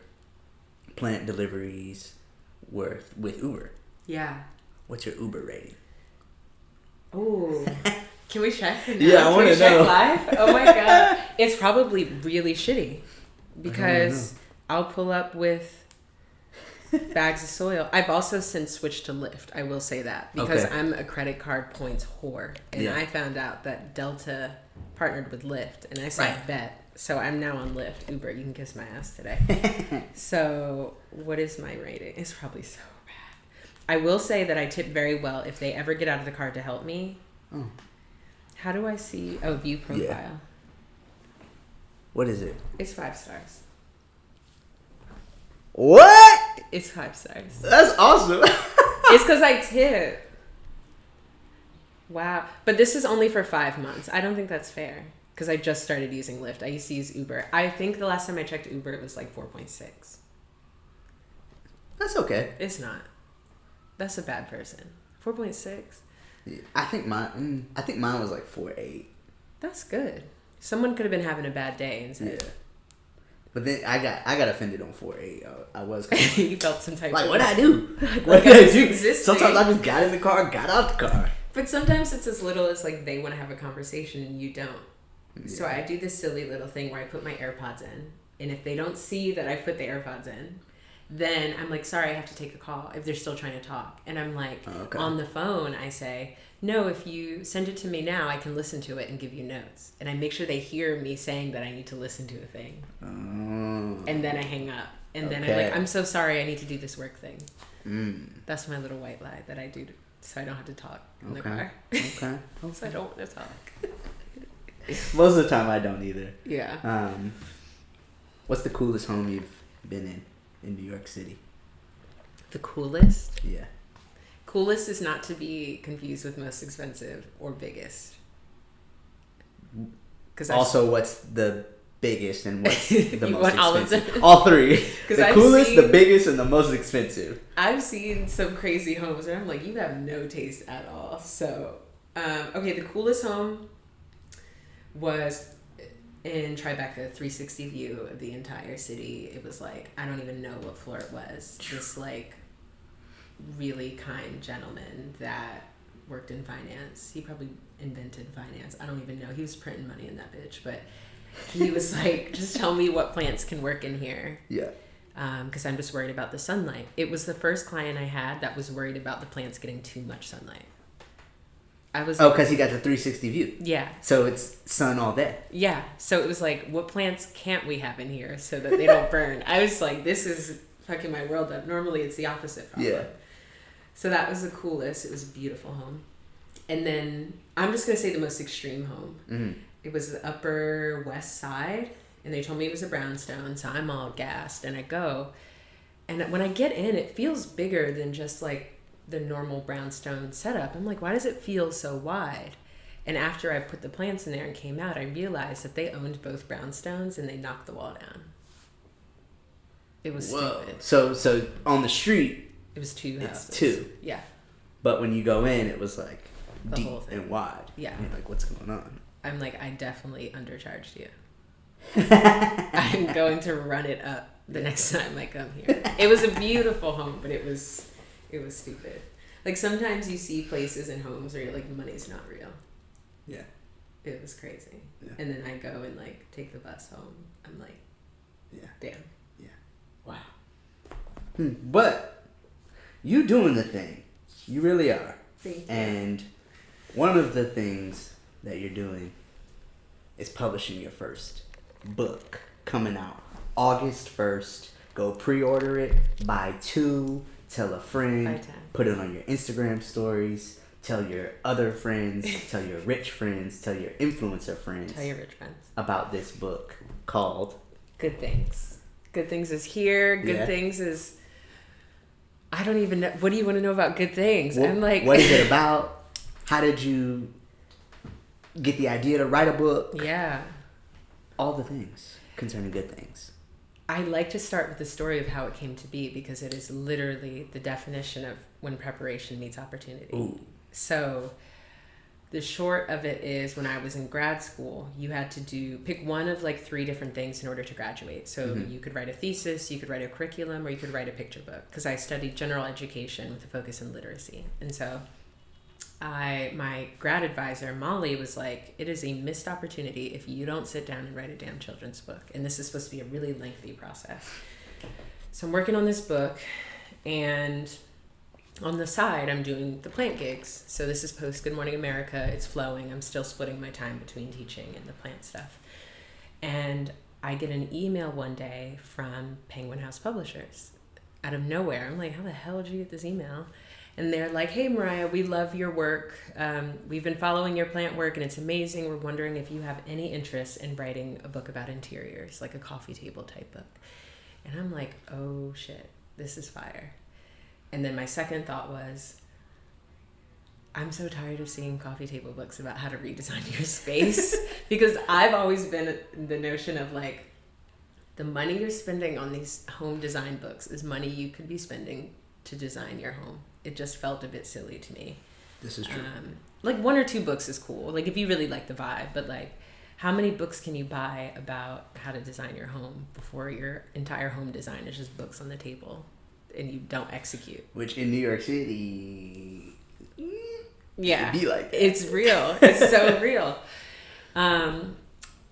plant deliveries were with Uber. Yeah. What's your Uber rating? Oh, can we check? Yeah, I want to know. Live? Oh my god, it's probably really shitty because I'll pull up with bags of soil. I've also since switched to Lyft. I will say that because I'm a credit card points whore, and I found out that Delta partnered with Lyft, and I said bet. So I'm now on Lyft. Uber, you can kiss my ass today. So what is my rating? It's probably so. I will say that I tip very well if they ever get out of the car to help me. Oh. How do I see? Oh, view profile. Yeah. What is it? It's 5 stars. What? It's 5 stars. That's awesome. It's because I tip. Wow. But this is only for 5 months. I don't think that's fair because I just started using Lyft. I used to use Uber. I think the last time I checked Uber, it was like 4.6. That's okay. It's not. That's a bad person. 4.6. Yeah, I think mine was like 4.8. That's good. Someone could have been having a bad day and said, Yeah. But then I got offended on 4.8. I was kind of you felt some type like, of what I do? like I was existing. Sometimes I just got in the car, got out the car. But sometimes it's as little as like they want to have a conversation and you don't. Yeah. So I do this silly little thing where I put my AirPods in, and if they don't see that I put the AirPods in, then I'm like, sorry, I have to take a call if they're still trying to talk. And I'm like, on the phone, I say, no, if you send it to me now, I can listen to it and give you notes. And I make sure they hear me saying that I need to listen to a thing. And then I hang up. And then I'm like, I'm so sorry, I need to do this work thing. That's my little white lie that I do so I don't have to talk in the car. Okay. So I don't want to talk. Most of the time I don't either. Yeah. What's the coolest home you've been in New York City? The coolest? Yeah. Coolest is not to be confused with most expensive or biggest. Also, what's the biggest and what's the most expensive? All three. The coolest, the biggest, and the most expensive. I've seen some crazy homes and I'm like, you have no taste at all. So, the coolest home was in Tribeca, 360 view of the entire city. It was like, I don't even know what floor it was. Just like really kind gentleman that worked in finance. He probably invented finance. I don't even know. He was printing money in that bitch, but he was like, just tell me what plants can work in here. Yeah. Because I'm just worried about the sunlight. It was the first client I had that was worried about the plants getting too much sunlight. I was because he got the 360 view. Yeah. So it's sun all day. Yeah. So it was like, what plants can't we have in here so that they don't burn? I was like, this is fucking my world up. Normally it's the opposite problem. Yeah. So that was the coolest. It was a beautiful home. And then I'm just going to say the most extreme home. Mm-hmm. It was the Upper West Side. And they told me it was a brownstone. So I'm all gassed. And I go. And when I get in, it feels bigger than just like the normal brownstone setup. I'm like, why does it feel so wide? And after I put the plants in there and came out, I realized that they owned both brownstones and they knocked the wall down. It was stupid. So on the street, it was two houses. It's two. Yeah. But when you go in, it was like the deep and wide. Yeah. And you're like, what's going on? I'm like, I definitely undercharged you. I'm going to run it up the next time I come here. It was a beautiful home, but it was stupid. Like sometimes you see places and homes where you're like, money's not real. Yeah. It was crazy. Yeah. And then I go and like take the bus home. I'm like, yeah, damn. Yeah. Wow. But you doing the thing. You really are. Thank you. And one of the things that you're doing is publishing your first book coming out August 1st. Go pre-order it. Buy 2. Tell a friend. Put it on your Instagram stories. Tell your other friends. Tell your rich friends. Tell your influencer friends. Tell your rich friends. About this book called Good Things. Good Things is here. Good Things is... I don't even know. What do you want to know about Good Things? I'm like... What is it about? How did you get the idea to write a book? Yeah. All the things concerning Good Things. I like to start with the story of how it came to be because it is literally the definition of when preparation meets opportunity. Ooh. So the short of it is when I was in grad school, you had to pick one of like 3 different things in order to graduate. So you could write a thesis, you could write a curriculum, or you could write a picture book because I studied general education with a focus in literacy. And so my grad advisor, Molly, was like, it is a missed opportunity if you don't sit down and write a damn children's book. And this is supposed to be a really lengthy process. So I'm working on this book, and on the side, I'm doing the plant gigs. So this is post Good Morning America. It's flowing. I'm still splitting my time between teaching and the plant stuff. And I get an email one day from Penguin House Publishers out of nowhere. I'm like, how the hell did you get this email? And they're like, hey, Maryah, we love your work. We've been following your plant work, and it's amazing. We're wondering if you have any interest in writing a book about interiors, like a coffee table type book. And I'm like, oh, shit, this is fire. And then my second thought was, I'm so tired of seeing coffee table books about how to redesign your space. Because I've always been the notion of like, the money you're spending on these home design books is money you could be spending to design your home. it just felt a bit silly to me. This is true. Like 1 or 2 books is cool. Like if you really like the vibe, but like how many books can you buy about how to design your home before your entire home design is just books on the table and you don't execute? Which in New York City, yeah, it'd be like that. It's real. It's so real.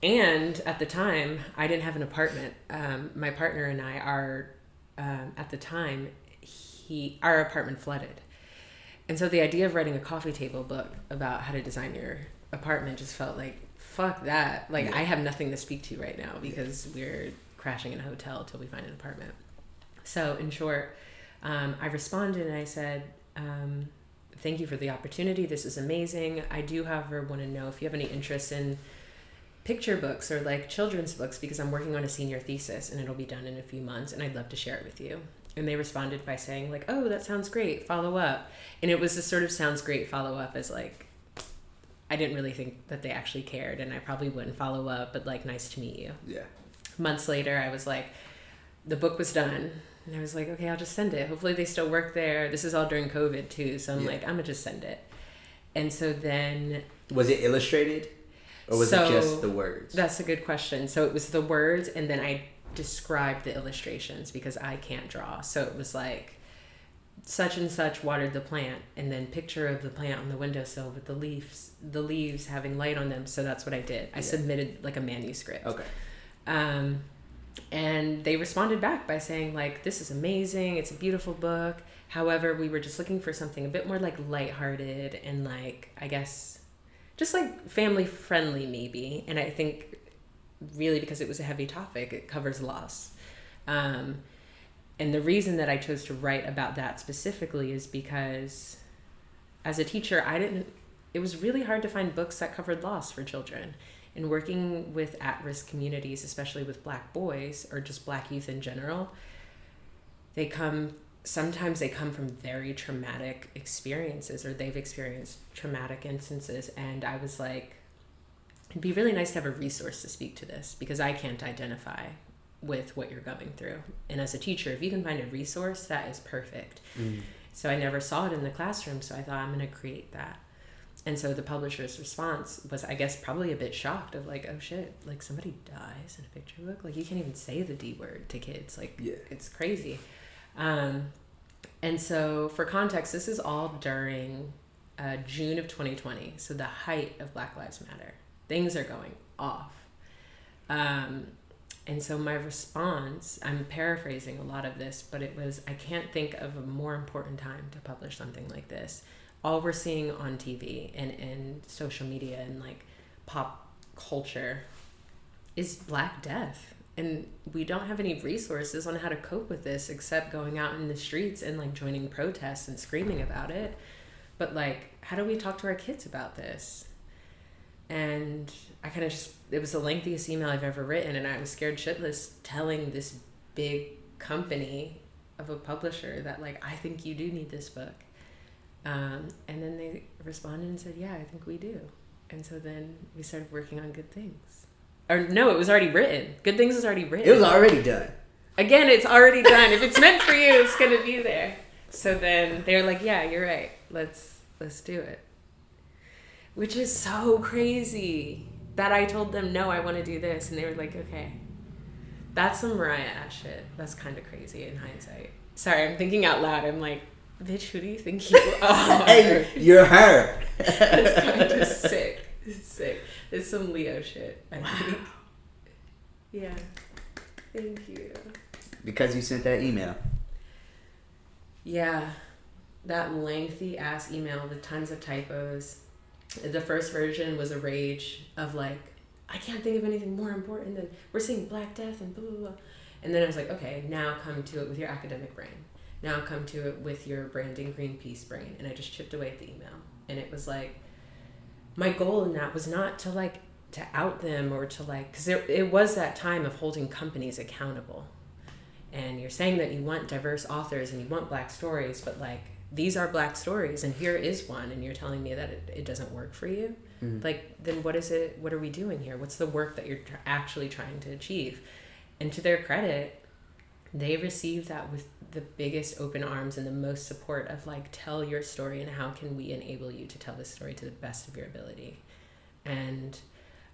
And at the time, I didn't have an apartment. My partner and I are, at the time, our apartment flooded. And so the idea of writing a coffee table book about how to design your apartment just felt like, fuck that. Like, I have nothing to speak to right now because we're crashing in a hotel till we find an apartment. So in short, I responded and I said, thank you for the opportunity. This is amazing. I do, however, want to know if you have any interest in picture books or like children's books because I'm working on a senior thesis and it'll be done in a few months and I'd love to share it with you. And they responded by saying like, oh, that sounds great. Follow up. And it was this sort of sounds great follow up as like, I didn't really think that they actually cared and I probably wouldn't follow up, but like, nice to meet you. Yeah. Months later, I was like, the book was done. And I was like, okay, I'll just send it. Hopefully they still work there. This is all during COVID too. So I'm like, I'm gonna just send it. And so then. Was it illustrated? Or was it just the words? That's a good question. So it was the words and then I described the illustrations because I can't draw. So it was like such and such watered the plant and then picture of the plant on the windowsill with the leaves having light on them. So that's what I did. I submitted like a manuscript. Okay. And they responded back by saying like, this is amazing. It's a beautiful book. However, we were just looking for something a bit more like lighthearted and like, I guess, just like family friendly maybe. And I think really because it was a heavy topic, it covers loss. And the reason that I chose to write about that specifically is because as a teacher, it was really hard to find books that covered loss for children. And working with at-risk communities, especially with Black boys or just Black youth in general, sometimes they come from very traumatic experiences or they've experienced traumatic instances. And I was like, it'd be really nice to have a resource to speak to this because I can't identify with what you're going through. And as a teacher, if you can find a resource, that is perfect. So I never saw it in the classroom. So I thought I'm going to create that. And so the publisher's response was, I guess, probably a bit shocked of like, oh shit, like somebody dies in a picture book. Like you can't even say the D word to kids. Like it's crazy. And so for context, this is all during June of 2020. So the height of Black Lives Matter. Things are going off. And so my response, I'm paraphrasing a lot of this, but it was, I can't think of a more important time to publish something like this. All we're seeing on TV and social media and like pop culture is Black death. And we don't have any resources on how to cope with this except going out in the streets and like joining protests and screaming about it. But like, how do we talk to our kids about this? And I kind of it was the lengthiest email I've ever written. And I was scared shitless telling this big company of a publisher that like, I think you do need this book. And then they responded and said, yeah, I think we do. And so then we started working on Good Things. Or no, it was already written. Good Things was already written. It was already done. Again, it's already done. If it's meant for you, it's going to be there. So then they're like, yeah, you're right. Let's do it. Which is so crazy that I told them, no, I want to do this. And they were like, okay. That's some Maryah ass shit. That's kind of crazy in hindsight. Sorry, I'm thinking out loud. I'm like, bitch, who do you think you are? Hey, you're her. It's kind of sick. It's sick. It's some Leo shit, I think. Yeah. Thank you. Because you sent that email. Yeah. That lengthy ass email with tons of typos. The first version was a rage of like, I can't think of anything more important than we're seeing Black death and blah, blah, blah. And then I was like, okay, now come to it with your academic brain. Now come to it with your branding Greene Piece brain. And I just chipped away at the email. And it was like, my goal in that was not to like, to out them or to like, because it was that time of holding companies accountable. And you're saying that you want diverse authors and you want Black stories, but like, these are Black stories and here is one. And you're telling me that it doesn't work for you. Like, then what is it? What are we doing here? What's the work that you're actually trying to achieve? And to their credit, they received that with the biggest open arms and the most support of like, tell your story and how can we enable you to tell this story to the best of your ability. And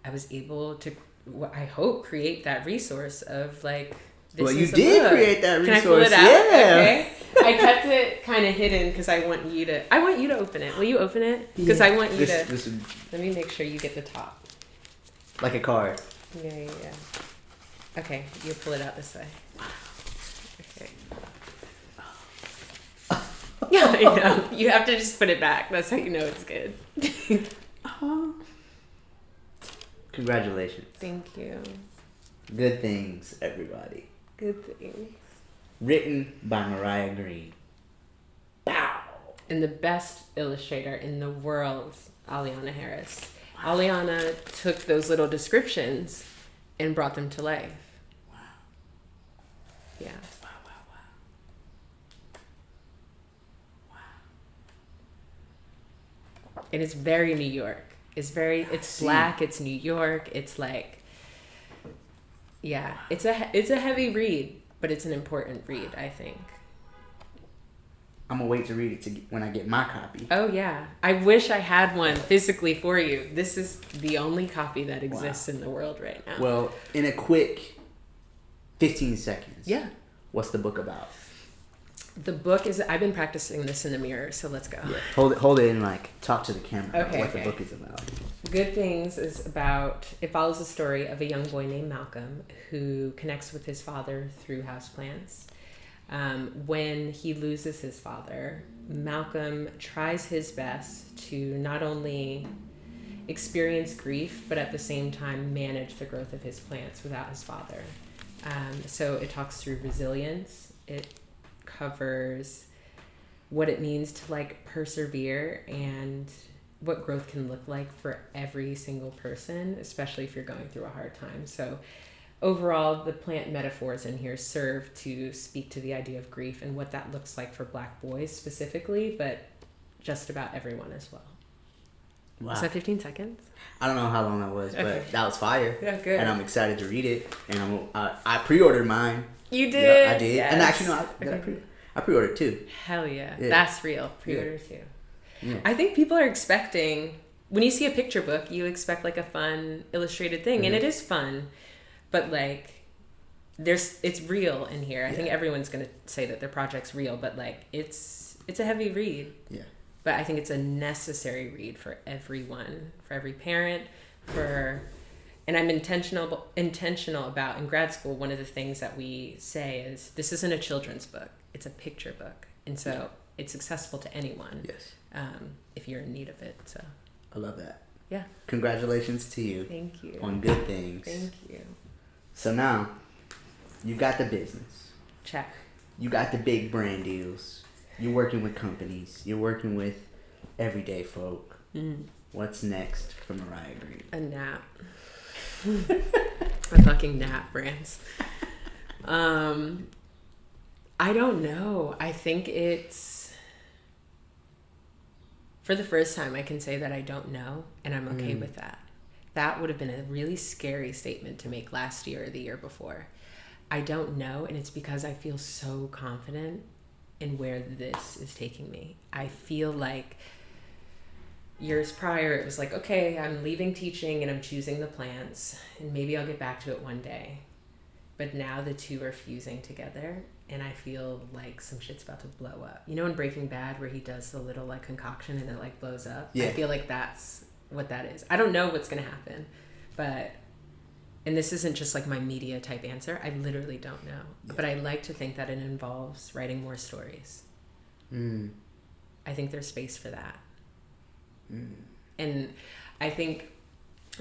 I was able to, I hope, create that resource of like, this well, you is did book. create that resource. Can I pull it out? Yeah. Okay. I kept it kind of hidden because I want you to open it. Will you open it? Because I want you to. Let me make sure you get the top. Like a card. Yeah. Okay, you pull it out this way. Okay. Yeah, I know. You have to just put it back. That's how you know it's good. Congratulations. Thank you. Good things, everybody. Good things. Written by Maryah Greene. Bow. And the best illustrator in the world, Aliana Harris. Wow. Aliana took those little descriptions and brought them to life. Wow. Yeah. Wow. And it's very New York. It's black, it's New York, it's like, yeah, it's a heavy read, but it's an important read, I think. I'm gonna wait to read it when I get my copy. Oh yeah, I wish I had one physically for you. This is the only copy that exists in the world right now. Well, in a quick 15 seconds. Yeah. What's the book about? The book is, I've been practicing this in the mirror, so let's go. Yeah. Hold it and like talk to the camera about what the book is about. Good Things is about, it follows the story of a young boy named Malcolm who connects with his father through houseplants. When he loses his father, Malcolm tries his best to not only experience grief, but at the same time manage the growth of his plants without his father. So it talks through resilience. It covers what it means to like persevere and what growth can look like for every single person, especially if you're going through a hard time. So overall, the plant metaphors in here serve to speak to the idea of grief and what that looks like for Black boys specifically, but just about everyone as well. Wow. Was that 15 seconds? I don't know how long that was, but that was fire. Yeah, good. And I'm excited to read it. And I pre-ordered mine. You did? Yeah, I did. Yes. And actually, no, I pre-ordered too. Hell yeah. That's real. Pre-order too. Yeah. I think people are expecting, when you see a picture book, you expect like a fun illustrated thing, and it is fun, but like it's real in here. I think everyone's going to say that their project's real, but like it's a heavy read. Yeah. But I think it's a necessary read for everyone, for every parent, and I'm intentional about, in grad school, one of the things that we say is this isn't a children's book, it's a picture book. And so it's accessible to anyone. Yes. If you're in need of it. So I love that. Yeah. Congratulations to you. Thank you. On Good Things. Thank you. So now, you got the business. Check. You got the big brand deals. You're working with companies. You're working with everyday folk. What's next for Maryah Greene? A nap. A fucking nap, Rance. I don't know. I think it's, for the first time, I can say that I don't know, and I'm okay with that. That would have been a really scary statement to make last year or the year before. I don't know, and it's because I feel so confident in where this is taking me. I feel like years prior, it was like, okay, I'm leaving teaching and I'm choosing the plants, and maybe I'll get back to it one day. But now the two are fusing together, and I feel like some shit's about to blow up. You know in Breaking Bad where he does the little like concoction and it like blows up? Yeah. I feel like that's what that is. I don't know what's gonna happen, but, and this isn't just like my media type answer, I literally don't know. But I like to think that it involves writing more stories. I think there's space for that. And I think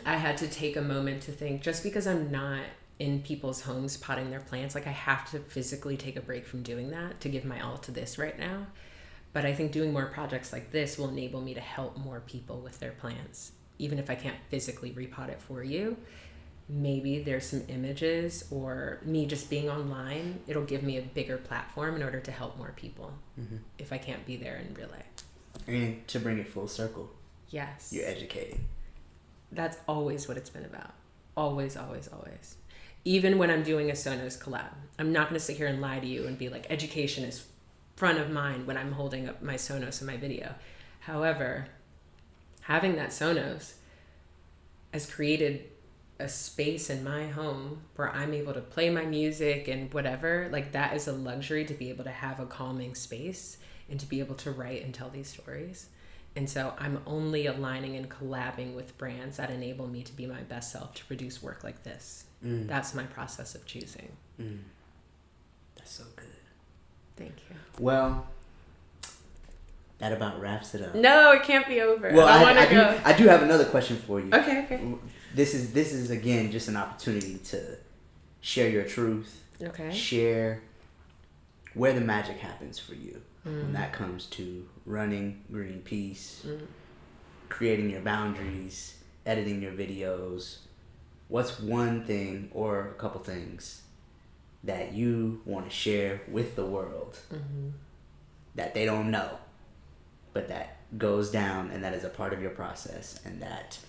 I had to take a moment to think, just because I'm not in people's homes potting their plants, like I have to physically take a break from doing that to give my all to this right now. But I think doing more projects like this will enable me to help more people with their plants. Even if I can't physically repot it for you, maybe there's some images or me just being online, it'll give me a bigger platform in order to help more people if I can't be there in real life. And to bring it full circle. Yes. You're educating. That's always what it's been about. Always, always, always. even when I'm doing a Sonos collab. I'm not going to sit here and lie to you and be like, education is front of mind when I'm holding up my Sonos in my video. However, having that Sonos has created a space in my home where I'm able to play my music and whatever. Like, that is a luxury, to be able to have a calming space and to be able to write and tell these stories. And so I'm only aligning and collabing with brands that enable me to be my best self, to produce work like this. That's my process of choosing. That's so good. Thank you. Well, that about wraps it up. No, it can't be over. Well, I do have another question for you. Okay. This is again just an opportunity to share your truth. Okay. Share where the magic happens for you when that comes to running Greene Piece, creating your boundaries, editing your videos. What's one thing or a couple things that you want to share with the world that they don't know, but that goes down and that is a part of your process and that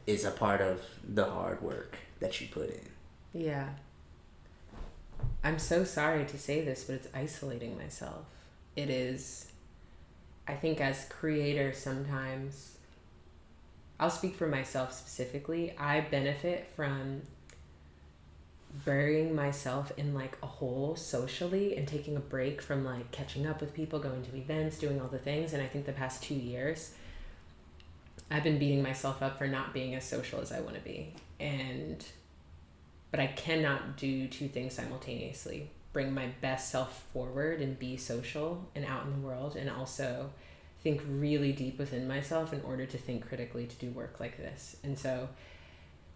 is a part of the hard work that you put in? Yeah. I'm so sorry to say this, but it's isolating myself. It is. I think as creators, sometimes, I'll speak for myself specifically, I benefit from burying myself in like a hole socially and taking a break from like catching up with people, going to events, doing all the things. And I think the past 2 years, I've been beating myself up for not being as social as I want to be. But I cannot do two things simultaneously: bring my best self forward and be social and out in the world, and also think really deep within myself in order to think critically to do work like this. And so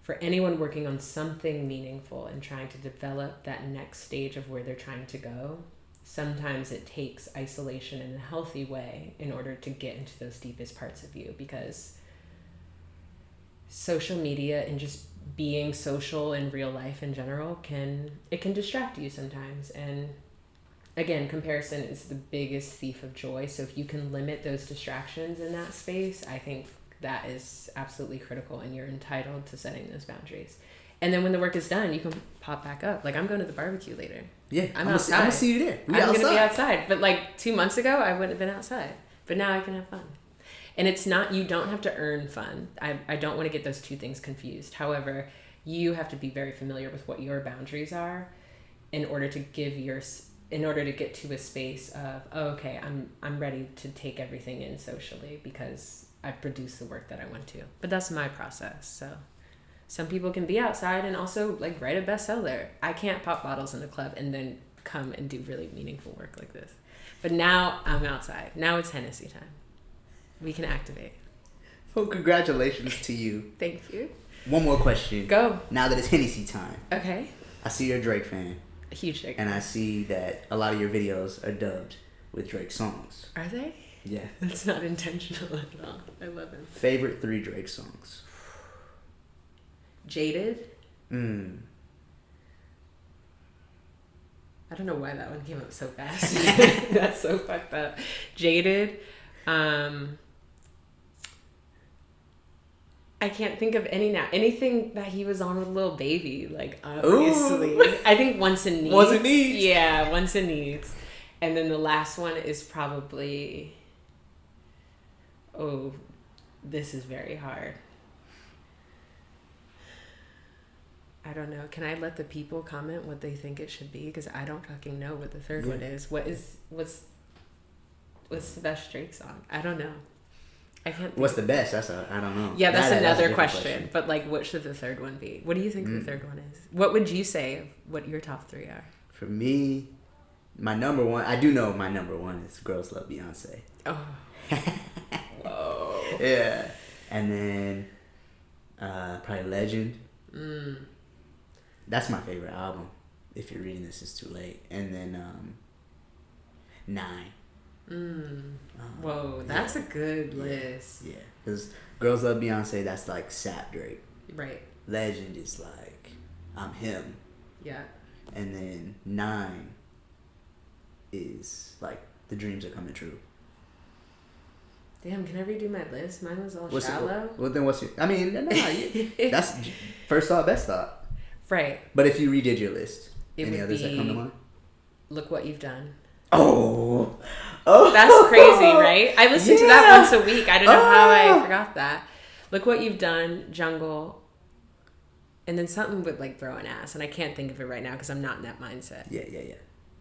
for anyone working on something meaningful and trying to develop that next stage of where they're trying to go, sometimes it takes isolation in a healthy way in order to get into those deepest parts of you, because social media and just being social in real life in general can distract you sometimes. And again, comparison is the biggest thief of joy. So if you can limit those distractions in that space, I think that is absolutely critical, and you're entitled to setting those boundaries. And then when the work is done, you can pop back up. Like, I'm going to the barbecue later. Yeah, I'm outside. I'm gonna see you there. I'm going to be outside. But like 2 months ago, I wouldn't have been outside. But now I can have fun. And it's not, you don't have to earn fun. I don't want to get those two things confused. However, you have to be very familiar with what your boundaries are in order to get to a space of, oh, okay, I'm ready to take everything in socially because I've produced the work that I want to. But that's my process. So some people can be outside and also like write a bestseller. I can't pop bottles in the club and then come and do really meaningful work like this. But now I'm outside. Now it's Hennessy time. We can activate. Well, congratulations to you. Thank you. One more question. Go. Now that it's Hennessy time. Okay. I see you're a Drake fan. A huge Drake And fan. I see that a lot of your videos are dubbed with Drake songs. Are they? Yeah. That's not intentional at all. I love it. Favorite 3 Drake songs? Jaded. I don't know why that one came up so fast. That's so fucked up. Jaded. I can't think of any now. Anything that he was on with Lil Baby, like, obviously. Ooh. I think Once in Needs. Once in Needs. Yeah, Once in Needs. And then the last one is probably... Oh, this is very hard. I don't know. Can I let the people comment what they think it should be? Because I don't fucking know what the third one is. What's the best Drake song? I don't know. I can't. What's the best? I don't know. Yeah, that's another question. But like, what should the third one be? What do you think the third one is? What would you say? What your top 3 are? For me, my number one. I do know my number one is "Girls Love Beyonce." Oh. Whoa. Yeah, and then probably "Legend." That's my favorite album. If you're reading this, it's too late. And then 9. Whoa, that's a good list. Yeah, because "Girls Love Beyonce," that's like sap Drake. Right. "Legend" is like I'm him. Yeah. And then 9 is like the dreams are coming true. Damn, can I redo my list? Mine was all shallow. Well, then what's your... I mean, no, that's first thought, best thought. Right. But if you redid your list, It any would others that come to be mind? Look What You've Done. Oh. That's crazy, right? I listen to that once a week. I don't know how I forgot that. Look What You've Done, Jungle, and then something with like Throw an Ass, and I can't think of it right now because I'm not in that mindset. Yeah.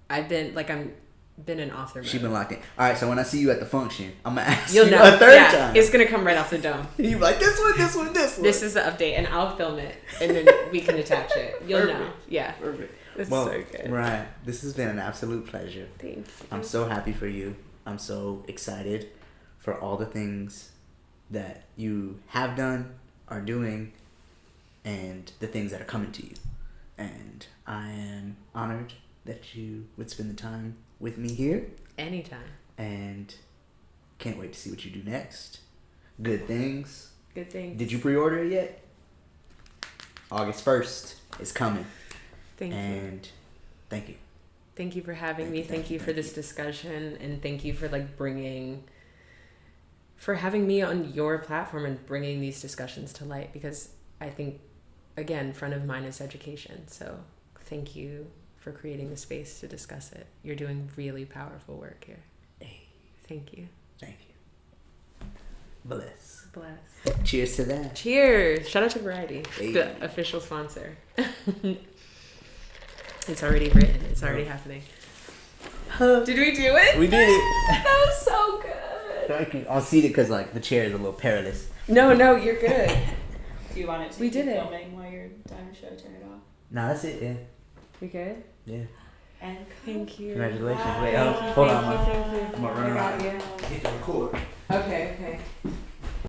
I've been in author mode. She been locked in. All right, so when I see you at the function, I'm gonna ask You'll you know. a third time. It's gonna come right off the dome. You like this one. This is the update, and I'll film it, and then we can attach it. You'll Perfect. know. Yeah. Perfect. This Well, is so good. Right. This has been an absolute pleasure. Thank you. I'm so happy for you. I'm so excited for all the things that you have done, are doing, and the things that are coming to you. And I am honored that you would spend the time with me here. Anytime. And can't wait to see what you do next. Good things. Good thing. Did you pre-order it yet? August 1st is coming. Thank you. And thank you. Thank you for having me. Thank you for this discussion, and thank you for for having me on your platform and bringing these discussions to light, because I think, again, front of mind is education. So thank you for creating the space to discuss it. You're doing really powerful work here. Hey. Thank you. Thank you. Bless. Cheers to that. Cheers. Shout out to Variety, Hey. the official sponsor. It's already written. It's already happening. Did we do it? We did it. That was so good. Thank you. I'll seat it because the chair is a little perilous. No, you're good. Do you want it to We keep did it. filming while you're done or should I turn it off? No, that's it. Yeah. We good? Yeah. And Thank you. Congratulations. Wow. Wait, Thank hold you, on. Thank you. I'm gonna run I got around. you. Hit the record. Okay.